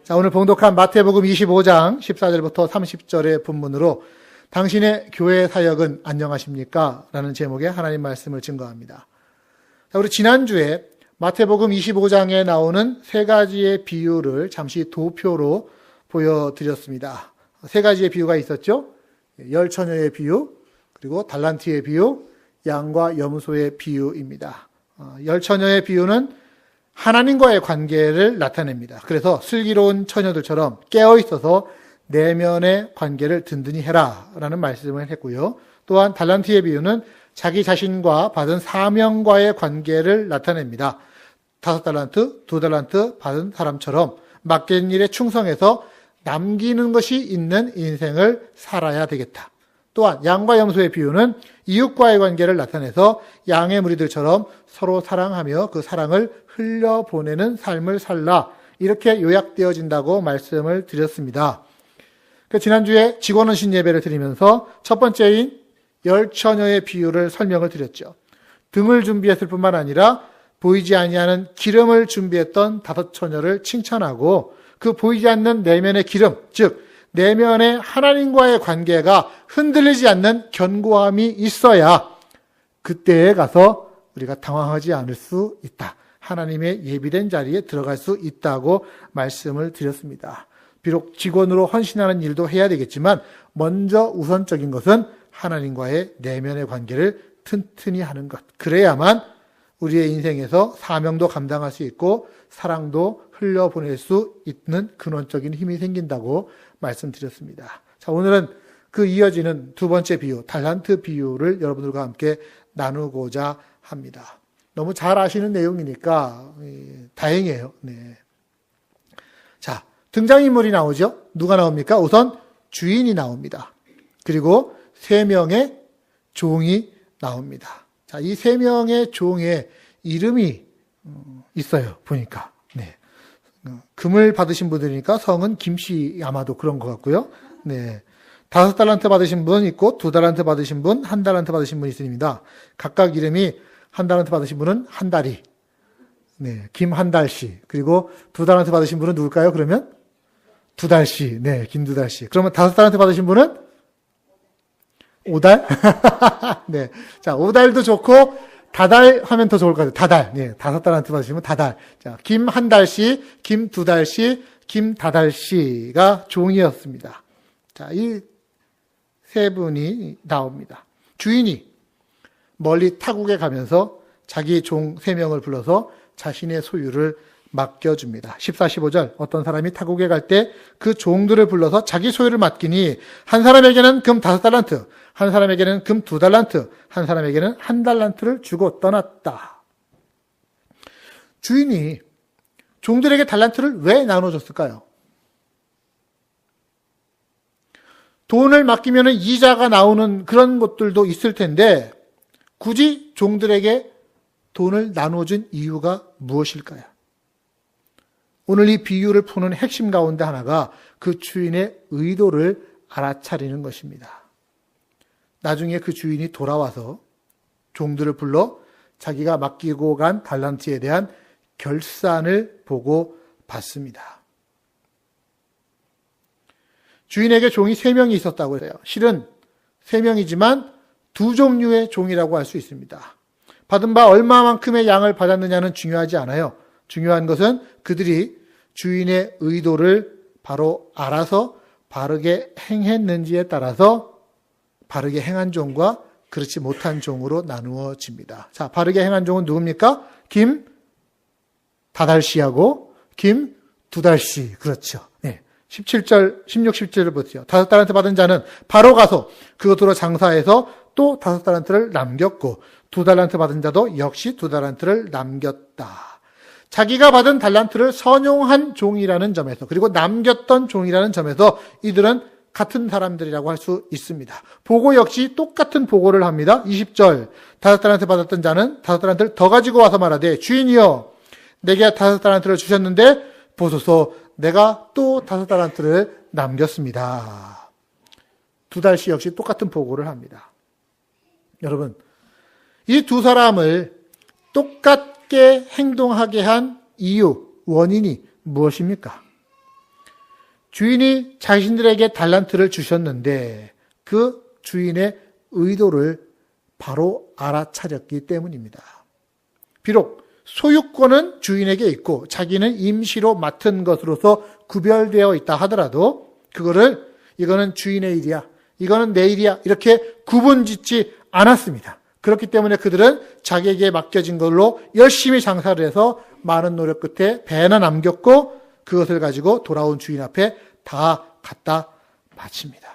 자, 오늘 봉독한 마태복음 25장 14절부터 30절의 본문으로 당신의 교회 사역은 안녕하십니까? 라는 제목의 하나님 말씀을 증거합니다. 자, 우리 지난주에 마태복음 25장에 나오는 세 가지의 비유를 잠시 도표로 보여드렸습니다. 세 가지의 비유가 있었죠. 열 처녀의 비유, 그리고 달란트의 비유, 양과 염소의 비유입니다. 열 처녀의 비유는 하나님과의 관계를 나타냅니다. 그래서 슬기로운 처녀들처럼 깨어있어서 내면의 관계를 든든히 해라 라는 말씀을 했고요. 또한 달란트의 비유는 자기 자신과 받은 사명과의 관계를 나타냅니다. 5달란트, 2달란트 받은 사람처럼 맡긴 일에 충성해서 남기는 것이 있는 인생을 살아야 되겠다. 또한 양과 염소의 비유는 이웃과의 관계를 나타내서 양의 무리들처럼 서로 사랑하며 그 사랑을 흘려보내는 삶을 살라, 이렇게 요약되어진다고 말씀을 드렸습니다. 지난주에 직원원신 예배를 드리면서 첫 번째인 열 처녀의 비유를 설명을 드렸죠. 등을 준비했을 뿐만 아니라 보이지 아니하는 기름을 준비했던 5 처녀를 칭찬하고, 그 보이지 않는 내면의 기름, 즉 내면의 하나님과의 관계가 흔들리지 않는 견고함이 있어야 그때에 가서 우리가 당황하지 않을 수 있다. 하나님의 예비된 자리에 들어갈 수 있다고 말씀을 드렸습니다. 비록 직원으로 헌신하는 일도 해야 되겠지만 먼저 우선적인 것은 하나님과의 내면의 관계를 튼튼히 하는 것. 그래야만 우리의 인생에서 사명도 감당할 수 있고 사랑도 흘려보낼 수 있는 근원적인 힘이 생긴다고 말씀드렸습니다. 자, 오늘은 그 이어지는 두 번째 비유, 달란트 비유를 여러분들과 함께 나누고자 합니다. 너무 잘 아시는 내용이니까 다행이에요. 네. 자, 등장인물이 나오죠. 누가 나옵니까? 우선 주인이 나옵니다. 그리고 3명의 종이 나옵니다. 자, 이 3명의 종의 이름이 있어요. 보니까. 네. 금을 받으신 분들이니까 성은 김씨, 아마도 그런 것 같고요. 네. 5달란트 받으신 분 있고 2달란트 받으신 분, 1달란트 받으신 분 있습니다. 각각 이름이 1달란트 받으신 분은 한달이, 네, 김한달씨. 그리고 2달란트 받으신 분은 누굴까요? 그러면 2달씨, 네, 김두달씨. 그러면 5달란트 받으신 분은 5달? 네. 자, 5달도 좋고, 다달 하면 더 좋을 것 같아요. 다달. 네. 5달란트 받으시면 다달. 자, 김한달씨, 김두달씨, 김다달씨가 종이었습니다. 자, 이 세 분이 나옵니다. 주인이 멀리 타국에 가면서 자기 종 3명을 불러서 자신의 소유를 맡겨줍니다. 14, 15절 어떤 사람이 타국에 갈 때 그 종들을 불러서 자기 소유를 맡기니 한 사람에게는 금 5달란트, 한 사람에게는 금 2달란트, 한 사람에게는 1달란트를 주고 떠났다. 주인이 종들에게 달란트를 왜 나눠줬을까요? 돈을 맡기면 이자가 나오는 그런 것들도 있을 텐데 굳이 종들에게 돈을 나눠준 이유가 무엇일까요? 오늘 이 비유를 푸는 핵심 가운데 하나가 그 주인의 의도를 알아차리는 것입니다. 나중에 그 주인이 돌아와서 종들을 불러 자기가 맡기고 간 달란트에 대한 결산을 보고 받습니다. 주인에게 종이 3명이 있었다고 해요. 실은 3명이지만 2종류의 종이라고 할 수 있습니다. 받은 바 얼마만큼의 양을 받았느냐는 중요하지 않아요. 중요한 것은 그들이 주인의 의도를 바로 알아서 바르게 행했는지에 따라서 바르게 행한 종과 그렇지 못한 종으로 나누어집니다. 자, 바르게 행한 종은 누굽니까? 김다달씨하고 김두달씨. 그렇죠. 네. 17절, 16, 17절을 보세요. 5달란트 받은 자는 바로 가서 그것으로 장사해서 또 5달란트를 남겼고 2달란트 받은 자도 역시 2달란트를 남겼다. 자기가 받은 달란트를 선용한 종이라는 점에서, 그리고 남겼던 종이라는 점에서 이들은 같은 사람들이라고 할 수 있습니다. 보고 역시 똑같은 보고를 합니다. 20절, 5달란트 받았던 자는 5달란트를 더 가지고 와서 말하되 주인이여 내게 5달란트를 주셨는데 보소서 내가 또 5달란트를 남겼습니다. 2달씨 역시 똑같은 보고를 합니다. 여러분, 이 두 사람을 똑같게 행동하게 한 이유, 원인이 무엇입니까? 주인이 자신들에게 달란트를 주셨는데 그 주인의 의도를 바로 알아차렸기 때문입니다. 비록 소유권은 주인에게 있고 자기는 임시로 맡은 것으로서 구별되어 있다 하더라도 그거를 이거는 주인의 일이야, 이거는 내 일이야 이렇게 구분짓지 않았습니다. 그렇기 때문에 그들은 자기에게 맡겨진 걸로 열심히 장사를 해서 많은 노력 끝에 배나 남겼고 그것을 가지고 돌아온 주인 앞에 다 갖다 바칩니다.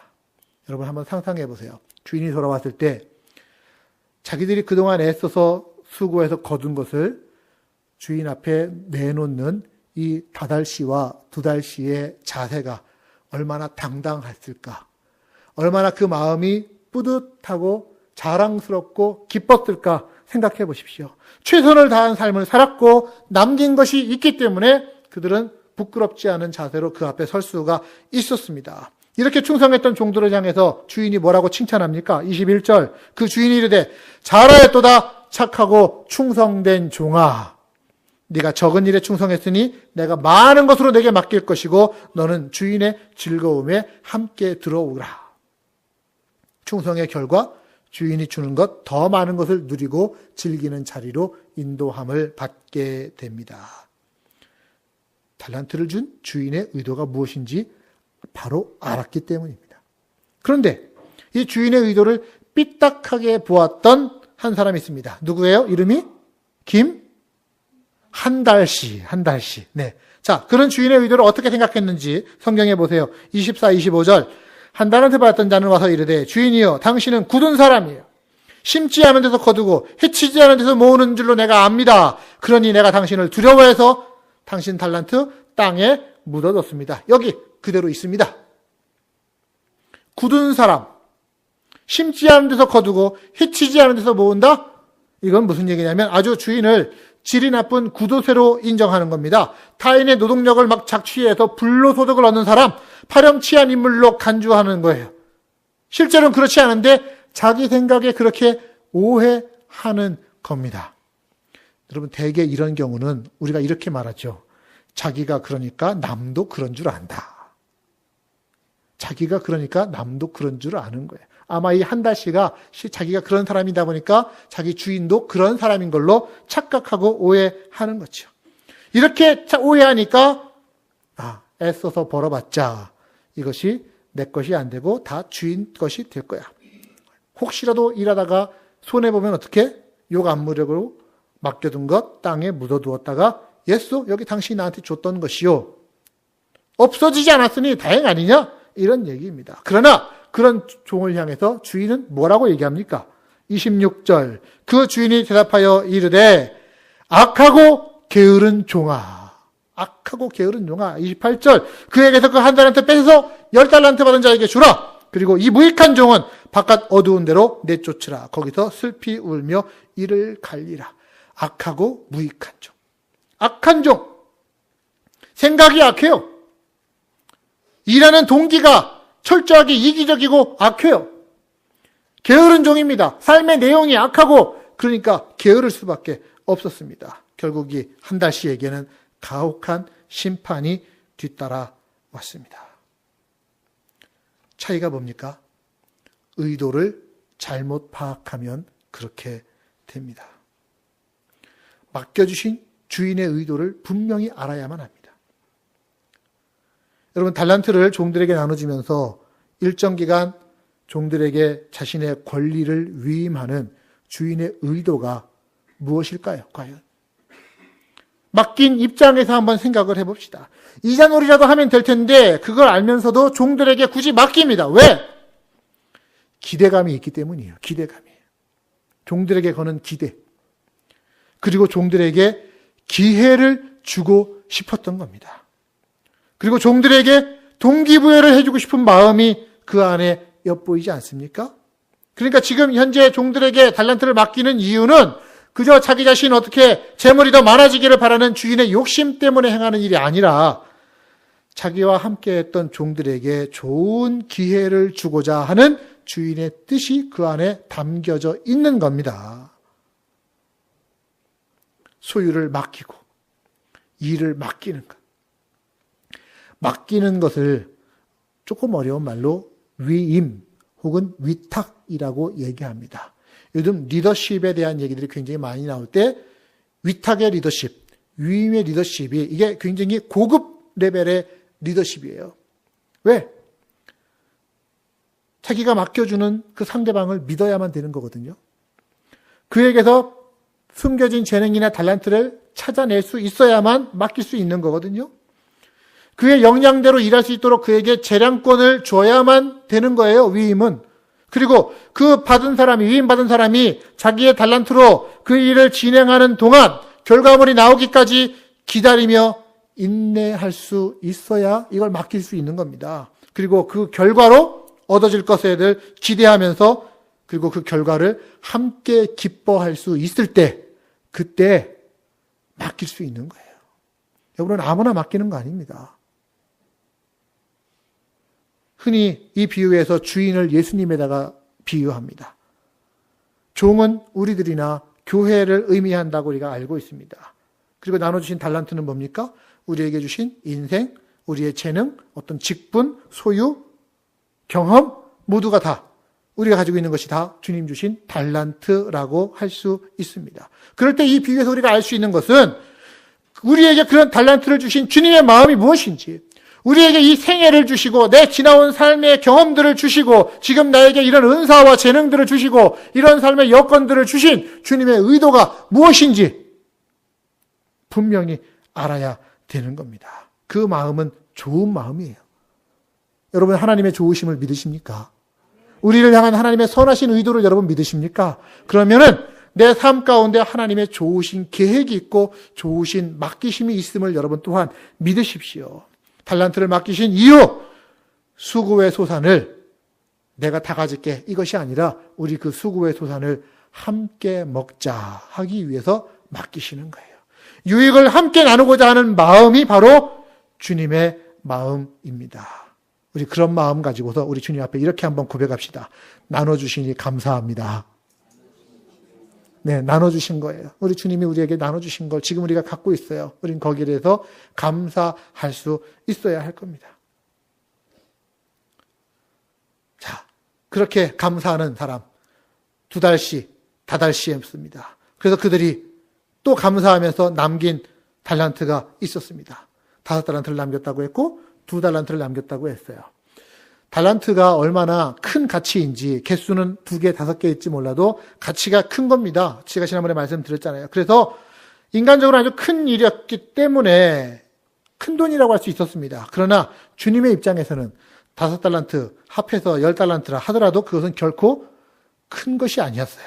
여러분 한번 상상해 보세요. 주인이 돌아왔을 때 자기들이 그동안 애써서 수고해서 거둔 것을 주인 앞에 내놓는 이 다달씨와 두달씨의 자세가 얼마나 당당했을까, 얼마나 그 마음이 뿌듯하고 자랑스럽고 기뻤을까 생각해 보십시오. 최선을 다한 삶을 살았고 남긴 것이 있기 때문에 그들은 부끄럽지 않은 자세로 그 앞에 설 수가 있었습니다. 이렇게 충성했던 종들을 향해서 주인이 뭐라고 칭찬합니까? 21절 그 주인이 이르되 잘하였도다 착하고 충성된 종아, 네가 적은 일에 충성했으니 내가 많은 것으로 내게 맡길 것이고 너는 주인의 즐거움에 함께 들어오라. 충성의 결과 주인이 주는 것 더 많은 것을 누리고 즐기는 자리로 인도함을 받게 됩니다. 달란트를 준 주인의 의도가 무엇인지 바로 알았기 때문입니다. 그런데 이 주인의 의도를 삐딱하게 보았던 한 사람이 있습니다. 누구예요? 이름이 한달씨. 네. 자, 그런 주인의 의도를 어떻게 생각했는지 성경에 보세요. 24, 25절. 한 달란트 받았던 자는 와서 이르되 주인이여 당신은 굳은 사람이에요. 심지 않은 데서 거두고 해치지 않은 데서 모으는 줄로 내가 압니다. 그러니 내가 당신을 두려워해서 당신 달란트 땅에 묻어뒀습니다. 여기 그대로 있습니다. 굳은 사람, 심지 않은 데서 거두고 해치지 않은 데서 모은다? 이건 무슨 얘기냐면 아주 주인을 질이 나쁜 구도새로 인정하는 겁니다. 타인의 노동력을 막 착취해서 불로소득을 얻는 사람, 파렴치한 인물로 간주하는 거예요. 실제로는 그렇지 않은데 자기 생각에 그렇게 오해하는 겁니다. 여러분 대개 이런 경우는 우리가 이렇게 말하죠. 자기가 그러니까 남도 그런 줄 안다. 자기가 그러니까 남도 그런 줄 아는 거예요. 아마 이 한달씨가 자기가 그런 사람이다 보니까 자기 주인도 그런 사람인 걸로 착각하고 오해하는 거죠. 이렇게 오해하니까 애써서 벌어봤자 이것이 내 것이 안 되고 다 주인 것이 될 거야. 혹시라도 일하다가 손해보면 어떻게? 욕 안 먹으려고 맡겨둔 것 땅에 묻어두었다가 예수 여기 당신이 나한테 줬던 것이요. 없어지지 않았으니 다행 아니냐? 이런 얘기입니다. 그러나 그런 종을 향해서 주인은 뭐라고 얘기합니까? 26절 그 주인이 대답하여 이르되 악하고 게으른 종아. 악하고 게으른 종아. 28절 그에게서 그 한 달란트 뺏어서 10달란트 받은 자에게 주라. 그리고 이 무익한 종은 바깥 어두운 데로 내쫓으라. 거기서 슬피 울며 이를 갈리라. 악하고 무익한 종. 악한 종. 생각이 악해요. 일하는 동기가 철저하게 이기적이고 악해요. 게으른 종입니다. 삶의 내용이 악하고 그러니까 게으를 수밖에 없었습니다. 결국 이 한달씨에게는 가혹한 심판이 뒤따라 왔습니다. 차이가 뭡니까? 의도를 잘못 파악하면 그렇게 됩니다. 맡겨주신 주인의 의도를 분명히 알아야만 합니다. 여러분 달란트를 종들에게 나눠주면서 일정 기간 종들에게 자신의 권리를 위임하는 주인의 의도가 무엇일까요? 과연 맡긴 입장에서 한번 생각을 해봅시다. 이자놀이라도 하면 될 텐데 그걸 알면서도 종들에게 굳이 맡깁니다. 왜? 기대감이 있기 때문이에요. 기대감이. 종들에게 거는 기대. 그리고 종들에게 기회를 주고 싶었던 겁니다. 그리고 종들에게 동기부여를 해주고 싶은 마음이 그 안에 엿보이지 않습니까? 그러니까 지금 현재 종들에게 달란트를 맡기는 이유는 그저 자기 자신 어떻게 재물이 더 많아지기를 바라는 주인의 욕심 때문에 행하는 일이 아니라 자기와 함께했던 종들에게 좋은 기회를 주고자 하는 주인의 뜻이 그 안에 담겨져 있는 겁니다. 소유를 맡기고 일을 맡기는 것. 맡기는 것을 조금 어려운 말로 위임 혹은 위탁이라고 얘기합니다. 요즘 리더십에 대한 얘기들이 굉장히 많이 나올 때 위탁의 리더십, 위임의 리더십이 이게 굉장히 고급 레벨의 리더십이에요. 왜? 자기가 맡겨주는 그 상대방을 믿어야만 되는 거거든요. 그에게서 숨겨진 재능이나 달란트를 찾아낼 수 있어야만 맡길 수 있는 거거든요. 그의 역량대로 일할 수 있도록 그에게 재량권을 줘야만 되는 거예요, 위임은. 그리고 그 받은 사람이, 위임받은 사람이 자기의 달란트로 그 일을 진행하는 동안 결과물이 나오기까지 기다리며 인내할 수 있어야 이걸 맡길 수 있는 겁니다. 그리고 그 결과로 얻어질 것을 기대하면서 그리고 그 결과를 함께 기뻐할 수 있을 때 그때 맡길 수 있는 거예요. 여러분은 아무나 맡기는 거 아닙니다. 흔히 이 비유에서 주인을 예수님에다가 비유합니다. 종은 우리들이나 교회를 의미한다고 우리가 알고 있습니다. 그리고 나눠주신 달란트는 뭡니까? 우리에게 주신 인생, 우리의 재능, 어떤 직분, 소유, 경험 모두가 다 우리가 가지고 있는 것이 다 주님 주신 달란트라고 할 수 있습니다. 그럴 때 이 비유에서 우리가 알 수 있는 것은 우리에게 그런 달란트를 주신 주님의 마음이 무엇인지, 우리에게 이 생애를 주시고 내 지나온 삶의 경험들을 주시고 지금 나에게 이런 은사와 재능들을 주시고 이런 삶의 여건들을 주신 주님의 의도가 무엇인지 분명히 알아야 되는 겁니다. 그 마음은 좋은 마음이에요. 여러분 하나님의 좋으심을 믿으십니까? 우리를 향한 하나님의 선하신 의도를 여러분 믿으십니까? 그러면은 내 삶 가운데 하나님의 좋으신 계획이 있고 좋으신 맡기심이 있음을 여러분 또한 믿으십시오. 달란트를 맡기신 이유, 수고의 소산을 내가 다 가질게 이것이 아니라 우리 그 수고의 소산을 함께 먹자 하기 위해서 맡기시는 거예요. 유익을 함께 나누고자 하는 마음이 바로 주님의 마음입니다. 우리 그런 마음 가지고서 우리 주님 앞에 이렇게 한번 고백합시다. 나눠주시니 감사합니다. 네, 나눠주신 거예요. 우리 주님이 우리에게 나눠주신 걸 지금 우리가 갖고 있어요. 우린 거기에 대해서 감사할 수 있어야 할 겁니다. 자, 그렇게 감사하는 사람 2달씩, 다달씩했습니다. 그래서 그들이 또 감사하면서 남긴 달란트가 있었습니다. 5달란트를 남겼다고 했고 2달란트를 남겼다고 했어요. 달란트가 얼마나 큰 가치인지 개수는 2개, 5개일지 몰라도 가치가 큰 겁니다. 제가 지난번에 말씀드렸잖아요. 그래서 인간적으로 아주 큰 일이었기 때문에 큰 돈이라고 할 수 있었습니다. 그러나 주님의 입장에서는 5달란트 합해서 10달란트라 하더라도 그것은 결코 큰 것이 아니었어요.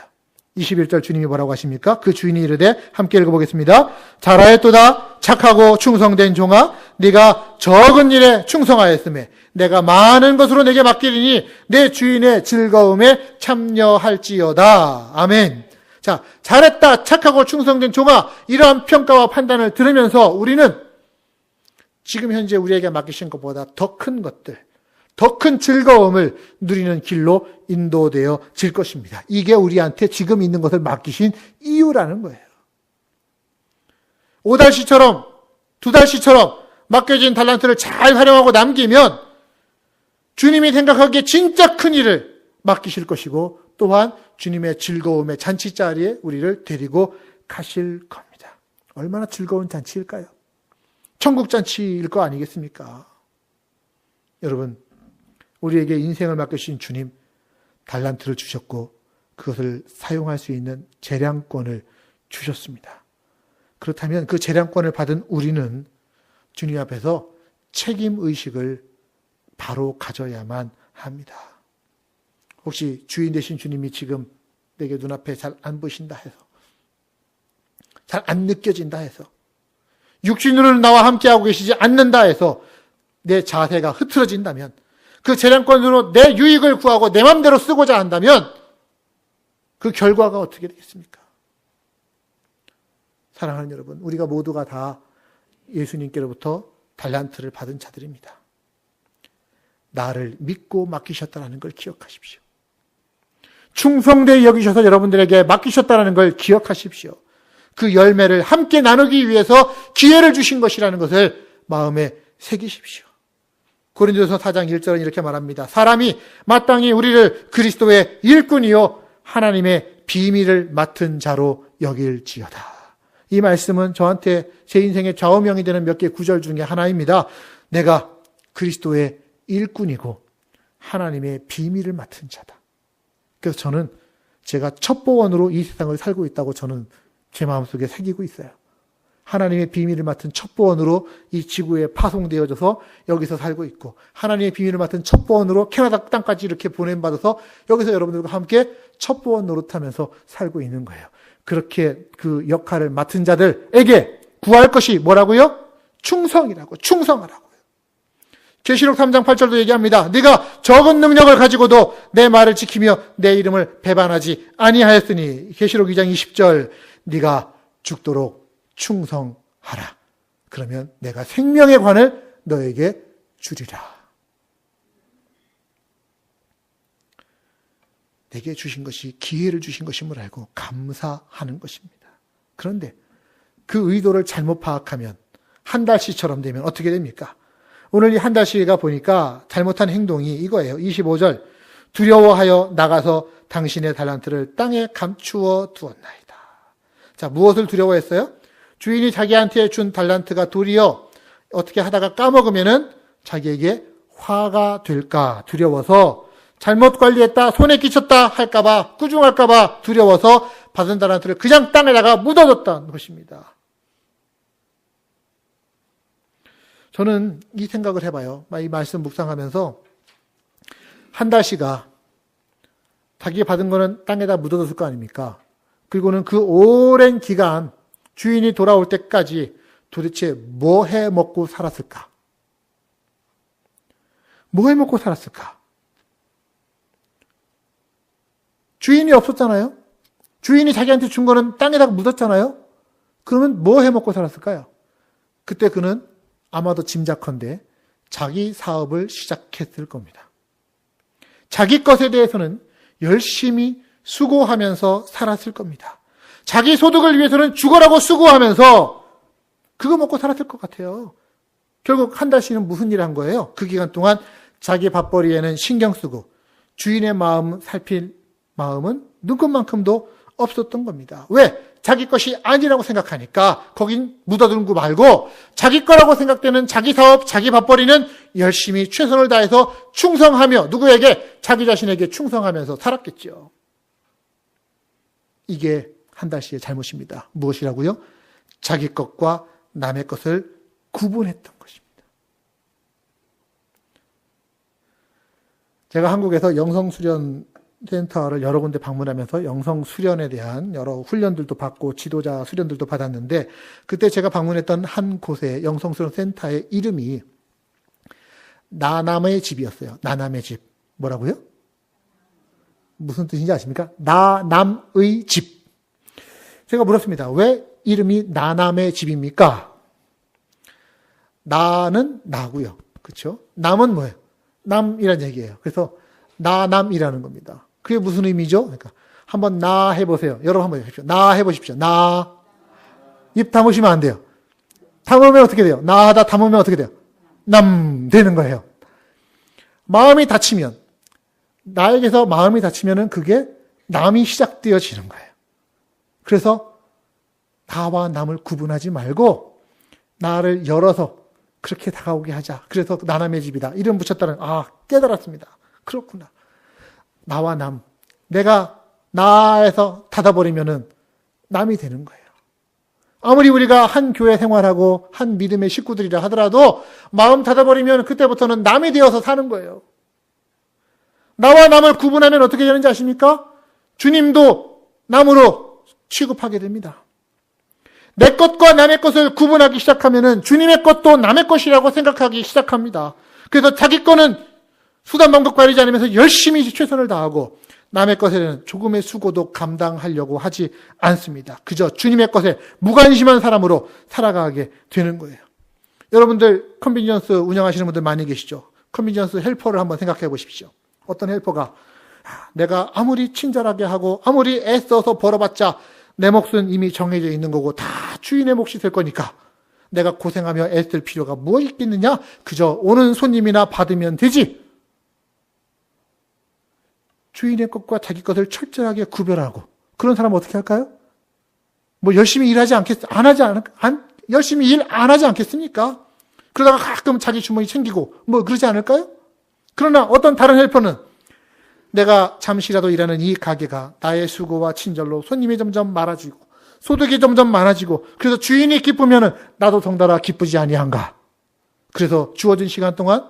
21절 주님이 뭐라고 하십니까? 그 주인이 이르되 함께 읽어보겠습니다. 잘하였도다 착하고 충성된 종아 네가 적은 일에 충성하였으며 내가 많은 것으로 내게 맡기리니 내 주인의 즐거움에 참여할지어다. 아멘. 자, 잘했다 착하고 충성된 종아 이러한 평가와 판단을 들으면서 우리는 지금 현재 우리에게 맡기신 것보다 더 큰 것들, 더 큰 즐거움을 누리는 길로 인도되어질 것입니다. 이게 우리한테 지금 있는 것을 맡기신 이유라는 거예요. 5달씩처럼 2달씩처럼 맡겨진 달란트를 잘 활용하고 남기면 주님이 생각하기에 진짜 큰 일을 맡기실 것이고 또한 주님의 즐거움의 잔치자리에 우리를 데리고 가실 겁니다. 얼마나 즐거운 잔치일까요? 천국 잔치일 거 아니겠습니까? 여러분, 우리에게 인생을 맡겨주신 주님, 달란트를 주셨고 그것을 사용할 수 있는 재량권을 주셨습니다. 그렇다면 그 재량권을 받은 우리는 주님 앞에서 책임의식을 바로 가져야만 합니다. 혹시 주인 되신 주님이 지금 내게 눈앞에 잘 안 보신다 해서, 잘 안 느껴진다 해서, 육신으로는 나와 함께하고 계시지 않는다 해서 내 자세가 흐트러진다면, 그 재량권으로 내 유익을 구하고 내 마음대로 쓰고자 한다면 그 결과가 어떻게 되겠습니까? 사랑하는 여러분, 우리가 모두가 다 예수님께로부터 달란트를 받은 자들입니다. 나를 믿고 맡기셨다는 걸 기억하십시오. 충성되이 여기셔서 여러분들에게 맡기셨다는 걸 기억하십시오. 그 열매를 함께 나누기 위해서 기회를 주신 것이라는 것을 마음에 새기십시오. 고린도서 4장 1절은 이렇게 말합니다. 사람이 마땅히 우리를 그리스도의 일꾼이요 하나님의 비밀을 맡은 자로 여길지어다. 이 말씀은 저한테 제 인생의 좌우명이 되는 몇 개의 구절 중에 하나입니다. 내가 그리스도의 일꾼이고 하나님의 비밀을 맡은 자다. 그래서 저는 제가 첩보원으로 이 세상을 살고 있다고 저는 제 마음속에 새기고 있어요. 하나님의 비밀을 맡은 첩보원으로 이 지구에 파송되어져서 여기서 살고 있고, 하나님의 비밀을 맡은 첩보원으로 캐나다 땅까지 이렇게 보냄받아서 여기서 여러분들과 함께 첩보원 노릇하면서 살고 있는 거예요. 그렇게 그 역할을 맡은 자들에게 구할 것이 뭐라고요? 충성이라고, 충성하라고요. 계시록 3장 8절도 얘기합니다. 네가 적은 능력을 가지고도 내 말을 지키며 내 이름을 배반하지 아니하였으니, 계시록 2장 20절, 네가 죽도록 충성하라. 그러면 내가 생명의 관을 너에게 주리라. 내게 주신 것이 기회를 주신 것임을 알고 감사하는 것입니다. 그런데 그 의도를 잘못 파악하면 한 달씩처럼 되면 어떻게 됩니까? 오늘 이 한 달씩가 보니까 잘못한 행동이 이거예요. 25절, 두려워하여 나가서 당신의 달란트를 땅에 감추어 두었나이다. 자, 무엇을 두려워했어요? 주인이 자기한테 준 달란트가 도리어 어떻게 하다가 까먹으면은 자기에게 화가 될까 두려워서, 잘못 관리했다, 손에 끼쳤다 할까봐, 꾸중할까봐 두려워서 받은 달란트를 그냥 땅에다가 묻어뒀다는 것입니다. 저는 이 생각을 해봐요. 이 말씀 묵상하면서 한 달씩가 자기 받은 거는 땅에다 묻어뒀을 거 아닙니까? 그리고는 그 오랜 기간 주인이 돌아올 때까지 도대체 뭐 해 먹고 살았을까? 뭐 해 먹고 살았을까? 주인이 없었잖아요? 주인이 자기한테 준 거는 땅에다가 묻었잖아요? 그러면 뭐 해 먹고 살았을까요? 그때 그는 아마도 짐작컨대 자기 사업을 시작했을 겁니다. 자기 것에 대해서는 열심히 수고하면서 살았을 겁니다. 자기 소득을 위해서는 죽어라고 수고하면서 그거 먹고 살았을 것 같아요. 결국 한 달씩은 무슨 일을 한 거예요? 그 기간 동안 자기 밥벌이에는 신경 쓰고 주인의 마음 살필 마음은 눈꽃만큼도 없었던 겁니다. 왜? 자기 것이 아니라고 생각하니까 거긴 묻어둔 거 말고 자기 거라고 생각되는 자기 사업, 자기 밥벌이는 열심히 최선을 다해서 충성하며 누구에게? 자기 자신에게 충성하면서 살았겠죠. 이게 한 달씩의 잘못입니다. 무엇이라고요? 자기 것과 남의 것을 구분했던 것입니다. 제가 한국에서 영성수련 센터를 여러 군데 방문하면서 영성 수련에 대한 여러 훈련들도 받고 지도자 수련들도 받았는데, 그때 제가 방문했던 한 곳의 영성 수련 센터의 이름이 나남의 집이었어요. 나남의 집. 뭐라고요? 무슨 뜻인지 아십니까? 나남의 집. 제가 물었습니다. 왜 이름이 나남의 집입니까? 나는 나고요. 그렇죠? 남은 뭐예요? 남이란 얘기예요. 그래서 나남이라는 겁니다. 그게 무슨 의미죠? 그러니까 한번 나 해보세요. 여러분 한번 해보십시오. 나 해보십시오. 나. 입 다무시면 안 돼요. 담으면 어떻게 돼요? 나 하다 담으면 어떻게 돼요? 남 되는 거예요. 마음이 닫히면, 나에게서 마음이 닫히면은 그게 남이 시작되어지는 거예요. 그래서 나와 남을 구분하지 말고 나를 열어서 그렇게 다가오게 하자. 그래서 나남의 집이다. 이름 붙였다는, 깨달았습니다. 그렇구나. 나와 남. 내가 나에서 닫아버리면은 남이 되는 거예요. 아무리 우리가 한 교회 생활하고 한 믿음의 식구들이라 하더라도 마음 닫아버리면 그때부터는 남이 되어서 사는 거예요. 나와 남을 구분하면 어떻게 되는지 아십니까? 주님도 남으로 취급하게 됩니다. 내 것과 남의 것을 구분하기 시작하면은 주님의 것도 남의 것이라고 생각하기 시작합니다. 그래서 자기 거는 수단 방법 가리지 않으면서 열심히 최선을 다하고 남의 것에는 조금의 수고도 감당하려고 하지 않습니다. 그저 주님의 것에 무관심한 사람으로 살아가게 되는 거예요. 여러분들 컨비니언스 운영하시는 분들 많이 계시죠? 컨비니언스 헬퍼를 한번 생각해 보십시오. 어떤 헬퍼가 내가 아무리 친절하게 하고 아무리 애써서 벌어봤자 내 몫은 이미 정해져 있는 거고 다 주인의 몫이 될 거니까 내가 고생하며 애쓸 필요가 뭐 있겠느냐? 그저 오는 손님이나 받으면 되지. 주인의 것과 자기 것을 철저하게 구별하고 그런 사람은 어떻게 할까요? 뭐 열심히 일하지 열심히 일 안 하지 않겠습니까? 그러다가 가끔 자기 주머니 챙기고 뭐 그러지 않을까요? 그러나 어떤 다른 헬퍼는 내가 잠시라도 일하는 이 가게가 나의 수고와 친절로 손님이 점점 많아지고 소득이 점점 많아지고 그래서 주인이 기쁘면은 나도 덩달아 기쁘지 아니한가. 그래서 주어진 시간 동안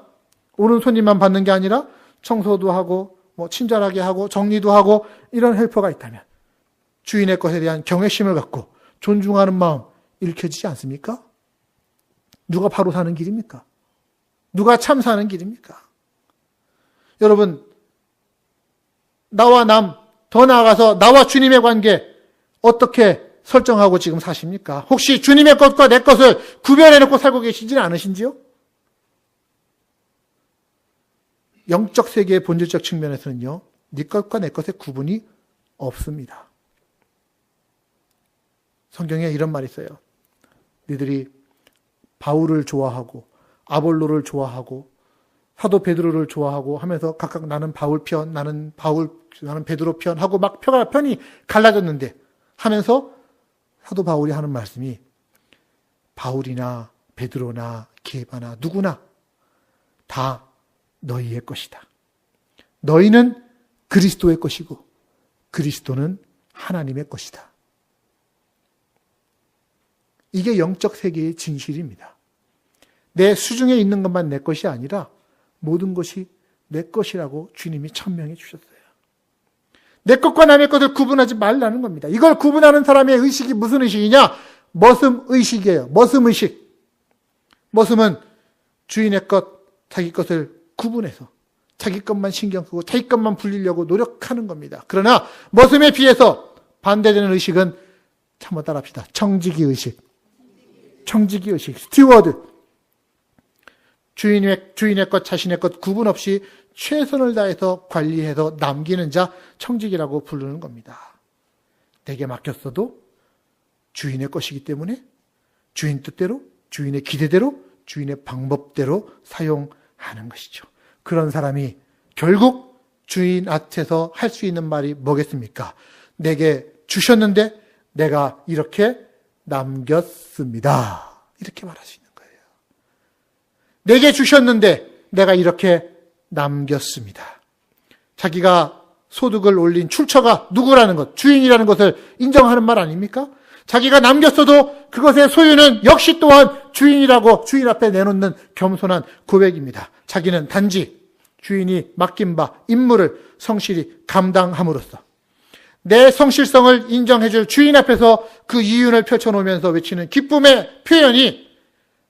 오는 손님만 받는 게 아니라 청소도 하고 뭐 친절하게 하고 정리도 하고 이런 헬퍼가 있다면 주인의 것에 대한 경외심을 갖고 존중하는 마음 일으켜지지 않습니까? 누가 바로 사는 길입니까? 누가 참 사는 길입니까? 여러분, 나와 남, 더 나아가서 나와 주님의 관계 어떻게 설정하고 지금 사십니까? 혹시 주님의 것과 내 것을 구별해놓고 살고 계시지는 않으신지요? 영적 세계의 본질적 측면에서는요, 네 것과 내 것의 구분이 없습니다. 성경에 이런 말이 있어요. 너희들이 바울을 좋아하고 아볼로를 좋아하고 사도 베드로를 좋아하고 하면서 각각 나는 바울 편, 나는 베드로 편 하고 막 편이 갈라졌는데 하면서 사도 바울이 하는 말씀이 바울이나 베드로나 게바나 누구나 다 너희의 것이다. 너희는 그리스도의 것이고 그리스도는 하나님의 것이다. 이게 영적 세계의 진실입니다. 내 수중에 있는 것만 내 것이 아니라 모든 것이 내 것이라고 주님이 천명해 주셨어요. 내 것과 남의 것을 구분하지 말라는 겁니다. 이걸 구분하는 사람의 의식이 무슨 의식이냐? 머슴의식이에요. 머슴의식. 머슴은 주인의 것, 자기 것을 구분해서 자기 것만 신경 쓰고 자기 것만 불리려고 노력하는 겁니다. 그러나 머슴에 비해서 반대되는 의식은 한번 따라합시다. 청지기 의식. 청지기 의식. 스튜어드. 주인의 것, 자신의 것 구분 없이 최선을 다해서 관리해서 남기는 자 청직이라고 부르는 겁니다. 내게 맡겼어도 주인의 것이기 때문에 주인 뜻대로, 주인의 기대대로, 주인의 방법대로 사용하는 것이죠. 그런 사람이 결국 주인 앞에서 할 수 있는 말이 뭐겠습니까? 내게 주셨는데 내가 이렇게 남겼습니다. 이렇게 말할 수 있는 거예요. 내게 주셨는데 내가 이렇게 남겼습니다. 자기가 소득을 올린 출처가 누구라는 것, 주인이라는 것을 인정하는 말 아닙니까? 자기가 남겼어도 그것의 소유는 역시 또한 주인이라고 주인 앞에 내놓는 겸손한 고백입니다. 자기는 단지 주인이 맡긴 바 임무를 성실히 감당함으로써 내 성실성을 인정해줄 주인 앞에서 그 이윤을 펼쳐놓으면서 외치는 기쁨의 표현이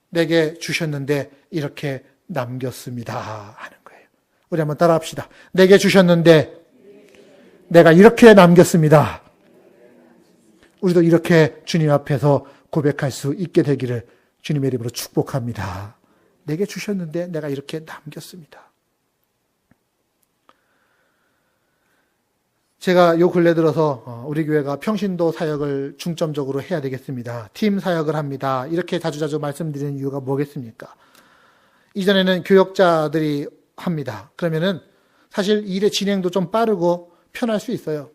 내게 주셨는데 이렇게 남겼습니다 하는 거예요. 우리 한번 따라합시다. 내게 주셨는데 내가 이렇게 남겼습니다. 우리도 이렇게 주님 앞에서 고백할 수 있게 되기를 주님의 이름으로 축복합니다. 내게 주셨는데 내가 이렇게 남겼습니다. 제가 요 근래 들어서 우리 교회가 평신도 사역을 중점적으로 해야 되겠습니다. 팀 사역을 합니다. 이렇게 자주자주 말씀드리는 이유가 뭐겠습니까? 이전에는 교역자들이 합니다. 그러면은 사실 일의 진행도 좀 빠르고 편할 수 있어요.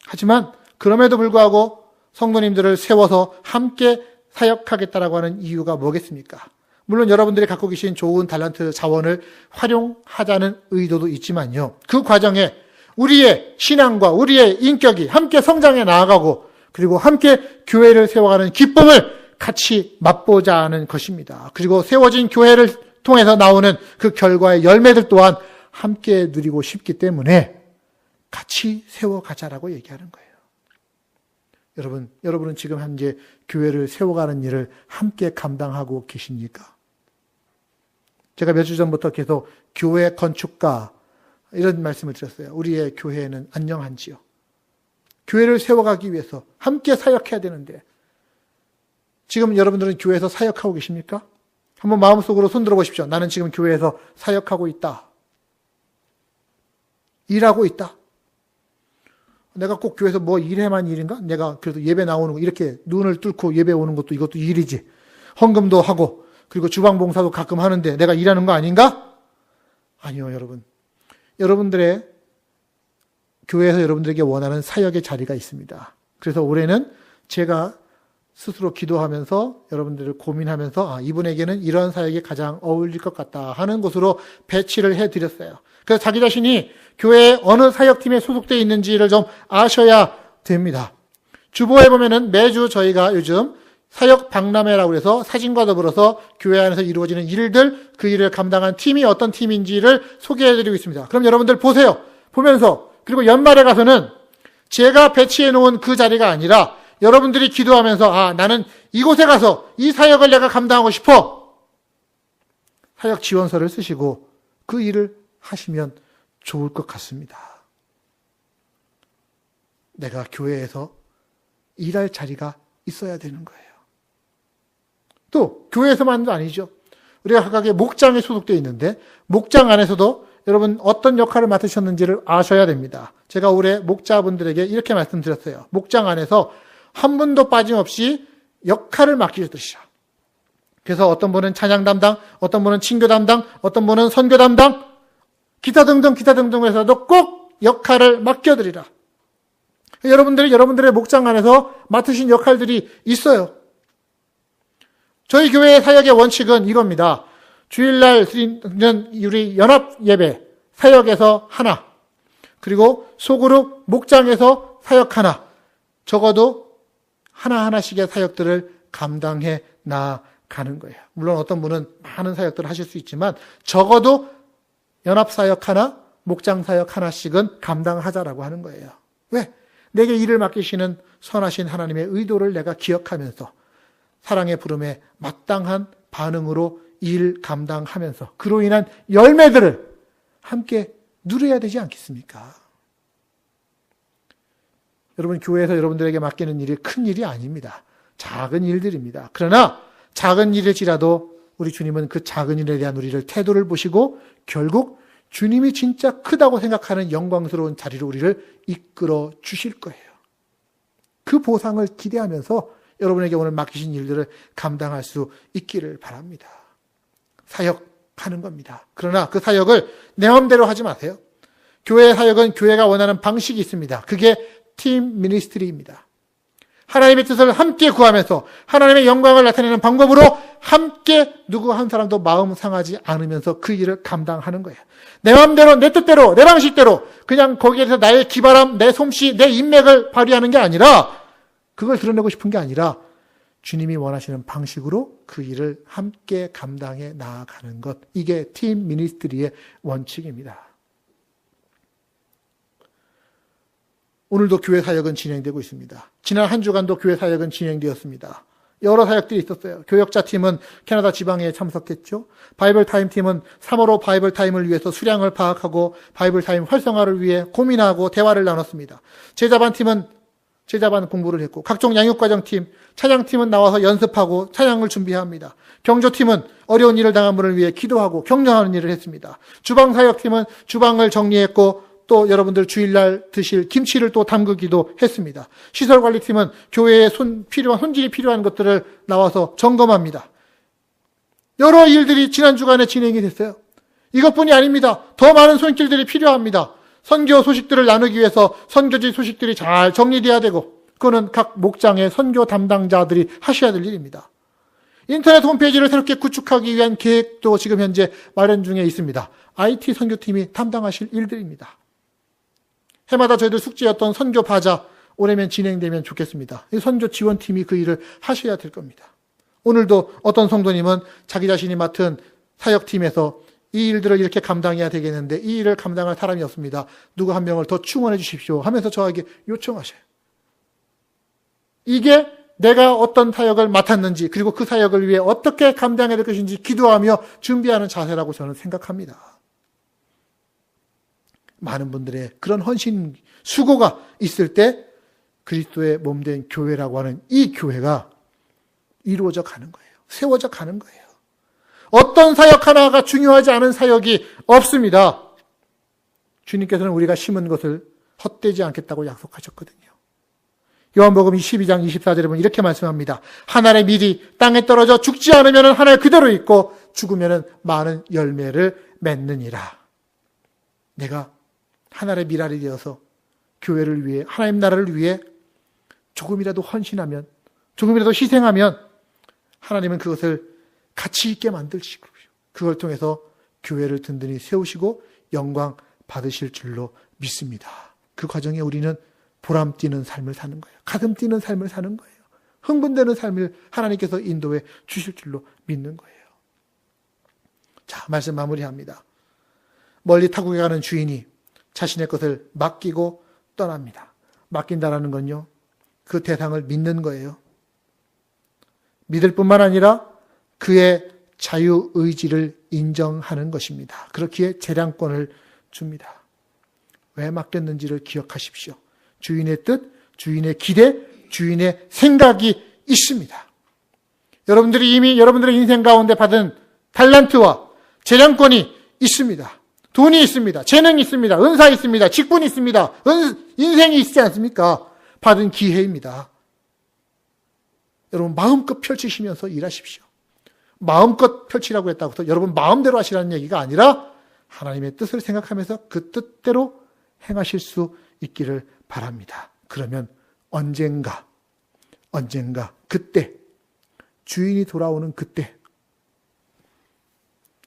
하지만 그럼에도 불구하고 성도님들을 세워서 함께 사역하겠다라고 하는 이유가 뭐겠습니까? 물론 여러분들이 갖고 계신 좋은 달란트 자원을 활용하자는 의도도 있지만요. 그 과정에 우리의 신앙과 우리의 인격이 함께 성장해 나아가고 그리고 함께 교회를 세워가는 기쁨을 같이 맛보자는 것입니다. 그리고 세워진 교회를 통해서 나오는 그 결과의 열매들 또한 함께 누리고 싶기 때문에 같이 세워가자라고 얘기하는 거예요. 여러분은 지금 현재 교회를 세워가는 일을 함께 감당하고 계십니까? 제가 몇 주 전부터 계속 교회 건축가 이런 말씀을 드렸어요. 우리의 교회는 안녕한지요. 교회를 세워가기 위해서 함께 사역해야 되는데 지금 여러분들은 교회에서 사역하고 계십니까? 한번 마음속으로 손들어 보십시오. 나는 지금 교회에서 사역하고 있다. 일하고 있다. 내가 꼭 교회에서 뭐 일해만 일인가? 내가 그래도 예배 나오는 거 이렇게 눈을 뚫고 예배 오는 것도 이것도 일이지. 헌금도 하고 그리고 주방 봉사도 가끔 하는데 내가 일하는 거 아닌가? 아니요, 여러분. 여러분들의 교회에서 여러분들에게 원하는 사역의 자리가 있습니다. 그래서 올해는 제가 스스로 기도하면서 여러분들을 고민하면서 이분에게는 이런 사역이 가장 어울릴 것 같다 하는 곳으로 배치를 해드렸어요. 그래서 자기 자신이 교회의 어느 사역팀에 소속되어 있는지를 좀 아셔야 됩니다. 주보에 보면은 매주 저희가 요즘 사역 박람회라고 해서 사진과 더불어서 교회 안에서 이루어지는 일들, 그 일을 감당한 팀이 어떤 팀인지를 소개해드리고 있습니다. 그럼 여러분들 보세요. 보면서 그리고 연말에 가서는 제가 배치해 놓은 그 자리가 아니라 여러분들이 기도하면서 나는 이곳에 가서 이 사역을 내가 감당하고 싶어. 사역 지원서를 쓰시고 그 일을 하시면 좋을 것 같습니다. 내가 교회에서 일할 자리가 있어야 되는 거예요. 또 교회에서만도 아니죠. 우리가 각각의 목장에 소속되어 있는데 목장 안에서도 여러분 어떤 역할을 맡으셨는지를 아셔야 됩니다. 제가 올해 목자분들에게 이렇게 말씀드렸어요. 목장 안에서 한 분도 빠짐없이 역할을 맡기셨으시죠. 그래서 어떤 분은 찬양 담당, 어떤 분은 친교 담당, 어떤 분은 선교 담당, 기타 등등 해서도 꼭 역할을 맡겨드리라. 여러분들이 여러분들의 목장 안에서 맡으신 역할들이 있어요. 저희 교회의 사역의 원칙은 이겁니다. 주일날 드리는 우리 연합 예배, 사역에서 하나, 그리고 소그룹 목장에서 사역 하나, 적어도 하나하나씩의 사역들을 감당해 나가는 거예요. 물론 어떤 분은 많은 사역들을 하실 수 있지만 적어도 연합사역 하나, 목장사역 하나씩은 감당하자라고 하는 거예요. 왜? 내게 일을 맡기시는 선하신 하나님의 의도를 내가 기억하면서 사랑의 부름에 마땅한 반응으로 일 감당하면서 그로 인한 열매들을 함께 누려야 되지 않겠습니까? 여러분, 교회에서 여러분들에게 맡기는 일이 큰 일이 아닙니다. 작은 일들입니다. 그러나 작은 일일지라도 우리 주님은 그 작은 일에 대한 우리를 태도를 보시고 결국 주님이 진짜 크다고 생각하는 영광스러운 자리로 우리를 이끌어 주실 거예요. 그 보상을 기대하면서 여러분에게 오늘 맡기신 일들을 감당할 수 있기를 바랍니다. 사역하는 겁니다. 그러나 그 사역을 내 마음대로 하지 마세요. 교회의 사역은 교회가 원하는 방식이 있습니다. 그게 팀 미니스트리입니다. 하나님의 뜻을 함께 구하면서 하나님의 영광을 나타내는 방법으로 함께 누구 한 사람도 마음 상하지 않으면서 그 일을 감당하는 거예요. 내 마음대로, 내 뜻대로, 내 방식대로 그냥 거기에서 나의 기발함, 내 솜씨, 내 인맥을 발휘하는 게 아니라 그걸 드러내고 싶은 게 아니라 주님이 원하시는 방식으로 그 일을 함께 감당해 나아가는 것. 이게 팀 미니스트리의 원칙입니다. 오늘도 교회 사역은 진행되고 있습니다. 지난 한 주간도 교회 사역은 진행되었습니다. 여러 사역들이 있었어요. 교역자 팀은 캐나다 지방에 참석했죠. 바이블 타임 팀은 3월호 바이블 타임을 위해서 수량을 파악하고 바이블 타임 활성화를 위해 고민하고 대화를 나눴습니다. 제자반 팀은 제자반 공부를 했고 각종 양육과정팀, 찬양팀은 나와서 연습하고 찬양을 준비합니다. 경조팀은 어려운 일을 당한 분을 위해 기도하고 격려하는 일을 했습니다. 주방사역팀은 주방을 정리했고 또 여러분들 주일날 드실 김치를 또 담그기도 했습니다. 시설관리팀은 교회에 손질이 필요한 것들을 나와서 점검합니다. 여러 일들이 지난 주간에 진행이 됐어요. 이것뿐이 아닙니다. 더 많은 손길들이 필요합니다. 선교 소식들을 나누기 위해서 선교지 소식들이 잘 정리돼야 되고 그거는 각 목장의 선교 담당자들이 하셔야 될 일입니다. 인터넷 홈페이지를 새롭게 구축하기 위한 계획도 지금 현재 마련 중에 있습니다. IT 선교팀이 담당하실 일들입니다. 해마다 저희들 숙제였던 선교 바자 올해면 진행되면 좋겠습니다. 이 선교 지원팀이 그 일을 하셔야 될 겁니다. 오늘도 어떤 성도님은 자기 자신이 맡은 사역팀에서 이 일들을 이렇게 감당해야 되겠는데 이 일을 감당할 사람이 없습니다. 누구 한 명을 더 충원해 주십시오 하면서 저에게 요청하셔요. 이게 내가 어떤 사역을 맡았는지 그리고 그 사역을 위해 어떻게 감당해야 될 것인지 기도하며 준비하는 자세라고 저는 생각합니다. 많은 분들의 그런 헌신, 수고가 있을 때 그리스도의 몸된 교회라고 하는 이 교회가 이루어져 가는 거예요. 세워져 가는 거예요. 어떤 사역 하나가 중요하지 않은 사역이 없습니다. 주님께서는 우리가 심은 것을 헛되지 않겠다고 약속하셨거든요. 요한복음 12장 24절에 보면 이렇게 말씀합니다. 한 알의 밀이 땅에 떨어져 죽지 않으면 한 알 그대로 있고 죽으면 많은 열매를 맺느니라. 내가 한 알의 밀알이 되어서 교회를 위해, 하나님 나라를 위해 조금이라도 헌신하면, 조금이라도 희생하면 하나님은 그것을 가치 있게 만드시고 그걸 통해서 교회를 든든히 세우시고 영광 받으실 줄로 믿습니다. 그 과정에 우리는 보람 뛰는 삶을 사는 거예요. 가슴 뛰는 삶을 사는 거예요. 흥분되는 삶을 하나님께서 인도해 주실 줄로 믿는 거예요. 자, 말씀 마무리합니다. 멀리 타국에 가는 주인이 자신의 것을 맡기고 떠납니다. 맡긴다라는 건요, 그 대상을 믿는 거예요. 믿을 뿐만 아니라 그의 자유의지를 인정하는 것입니다. 그렇기에 재량권을 줍니다. 왜 맡겼는지를 기억하십시오. 주인의 뜻, 주인의 기대, 주인의 생각이 있습니다. 여러분들이 이미 여러분들의 인생 가운데 받은 달란트와 재량권이 있습니다. 돈이 있습니다. 재능이 있습니다. 은사 있습니다. 직분이 있습니다. 인생이 있지 않습니까? 받은 기회입니다. 여러분 마음껏 펼치시면서 일하십시오. 마음껏 펼치라고 했다고 해서 여러분 마음대로 하시라는 얘기가 아니라 하나님의 뜻을 생각하면서 그 뜻대로 행하실 수 있기를 바랍니다. 그러면 언젠가 그때 주인이 돌아오는 그때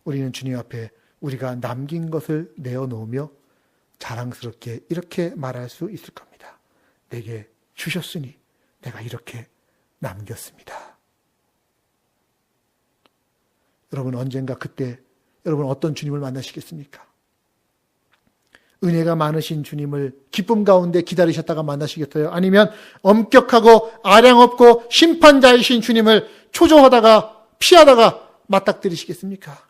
우리는 주님 앞에 우리가 남긴 것을 내어놓으며 자랑스럽게 이렇게 말할 수 있을 겁니다. 내게 주셨으니 내가 이렇게 남겼습니다. 여러분 언젠가 그때 여러분 어떤 주님을 만나시겠습니까? 은혜가 많으신 주님을 기쁨 가운데 기다리셨다가 만나시겠어요? 아니면 엄격하고 아량 없고 심판자이신 주님을 초조하다가 피하다가 맞닥뜨리시겠습니까?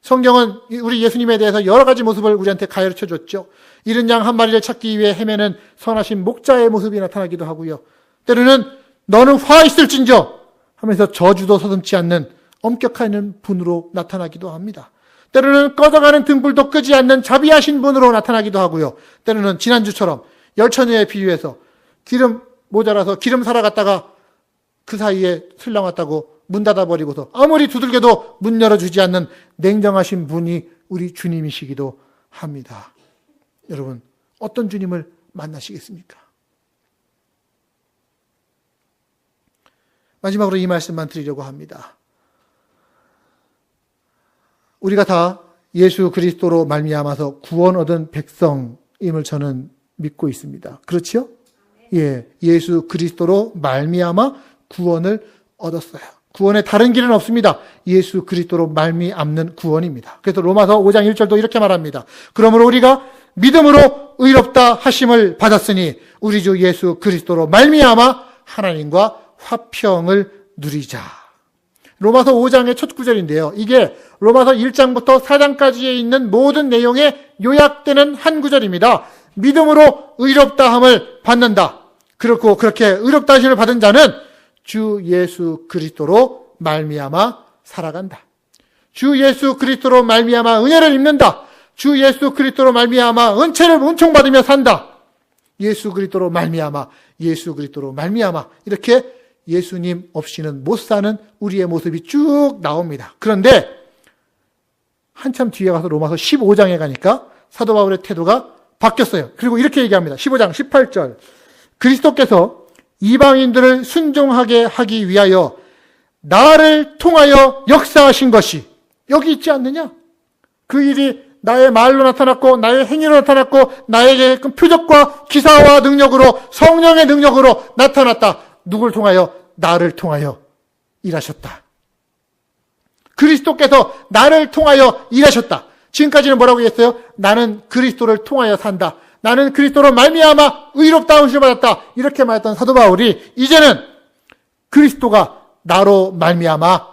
성경은 우리 예수님에 대해서 여러 가지 모습을 우리한테 가르쳐 줬죠. 잃은 양 한 마리를 찾기 위해 헤매는 선하신 목자의 모습이 나타나기도 하고요. 때로는 너는 화 있을진저 하면서 저주도 서슴지 않는 엄격한 분으로 나타나기도 합니다. 때로는 꺼져가는 등불도 끄지 않는 자비하신 분으로 나타나기도 하고요. 때로는 지난주처럼 열처녀에 비유해서 기름 모자라서 기름 사러 갔다가 그 사이에 슬렁왔다고 문 닫아버리고서 아무리 두들겨도 문 열어주지 않는 냉정하신 분이 우리 주님이시기도 합니다. 여러분 어떤 주님을 만나시겠습니까? 마지막으로 이 말씀만 드리려고 합니다. 우리가 다 예수 그리스도로 말미암아서 구원 얻은 백성임을 저는 믿고 있습니다. 그렇지요? 예, 예수 그리스도로 말미암아 구원을 얻었어요. 구원에 다른 길은 없습니다. 예수 그리스도로 말미암는 구원입니다. 그래서 로마서 5장 1절도 이렇게 말합니다. 그러므로 우리가 믿음으로 의롭다 하심을 받았으니 우리 주 예수 그리스도로 말미암아 하나님과 화평을 누리자. 로마서 5장의 첫 구절인데요. 이게 로마서 1장부터 4장까지에 있는 모든 내용에 요약되는 한 구절입니다. 믿음으로 의롭다함을 받는다. 그렇고 그렇게 의롭다 하심을 받은 자는 주 예수 그리스도로 말미암아 살아간다. 주 예수 그리스도로 말미암아 은혜를 입는다. 주 예수 그리스도로 말미암아 은총을 받으며 산다. 예수 그리스도로 말미암아 이렇게 예수님 없이는 못 사는 우리의 모습이 쭉 나옵니다. 그런데 한참 뒤에 가서 로마서 15장에 가니까 사도 바울의 태도가 바뀌었어요. 그리고 이렇게 얘기합니다. 15장 18절. 그리스도께서 이방인들을 순종하게 하기 위하여 나를 통하여 역사하신 것이 여기 있지 않느냐? 그 일이 나의 말로 나타났고 나의 행위로 나타났고 나에게 표적과 기사와 능력으로 성령의 능력으로 나타났다. 누굴 통하여? 나를 통하여 일하셨다. 그리스도께서 나를 통하여 일하셨다. 지금까지는 뭐라고 했어요? 나는 그리스도를 통하여 산다. 나는 그리스도로 말미암아 의롭다운 을 받았다. 이렇게 말했던 사도 바울이 이제는 그리스도가 나로 말미암아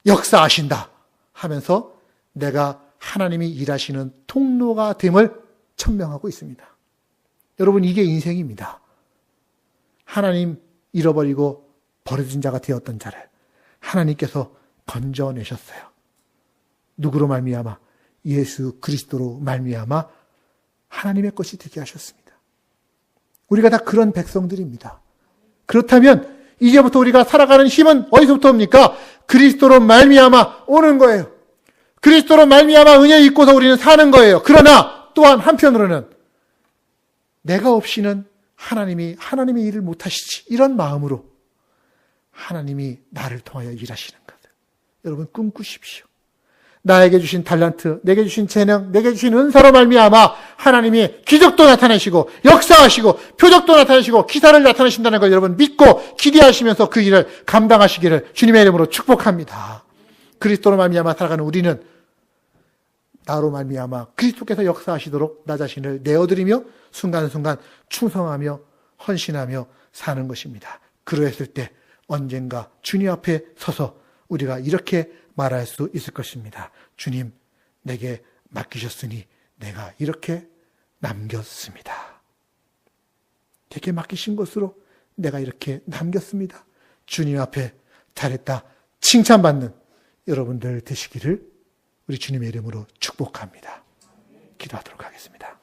역사하신다 하면서 내가 하나님이 일하시는 통로가 됨을 천명하고 있습니다. 여러분 이게 인생입니다. 하나님 잃어버리고 버려진 자가 되었던 자를 하나님께서 건져내셨어요. 누구로 말미암아? 예수 그리스도로 말미암아 하나님의 것이 되게 하셨습니다. 우리가 다 그런 백성들입니다. 그렇다면 이제부터 우리가 살아가는 힘은 어디서부터 옵니까? 그리스도로 말미암아 오는 거예요. 그리스도로 말미암아 은혜 입고서 우리는 사는 거예요. 그러나 또한 한편으로는 내가 없이는 하나님이 일을 못하시지. 이런 마음으로 하나님이 나를 통하여 일하시는 것. 여러분 꿈꾸십시오. 나에게 주신 달란트, 내게 주신 재능, 내게 주신 은사로 말미암아 하나님이 기적도 나타내시고 역사하시고 표적도 나타내시고 기사를 나타내신다는 걸 여러분 믿고 기대하시면서 그 일을 감당하시기를 주님의 이름으로 축복합니다. 그리스도로 말미암아 살아가는 우리는 나로 말미암아 그리스도께서 역사하시도록 나 자신을 내어드리며 순간순간 충성하며 헌신하며 사는 것입니다. 그러했을 때 언젠가 주님 앞에 서서 우리가 이렇게 말할 수 있을 것입니다. 주님, 내게 맡기셨으니 내가 이렇게 남겼습니다. 내게 맡기신 것으로 내가 이렇게 남겼습니다. 주님 앞에 잘했다 칭찬받는 여러분들 되시기를 우리 주님의 이름으로 축복합니다. 기도하도록 하겠습니다.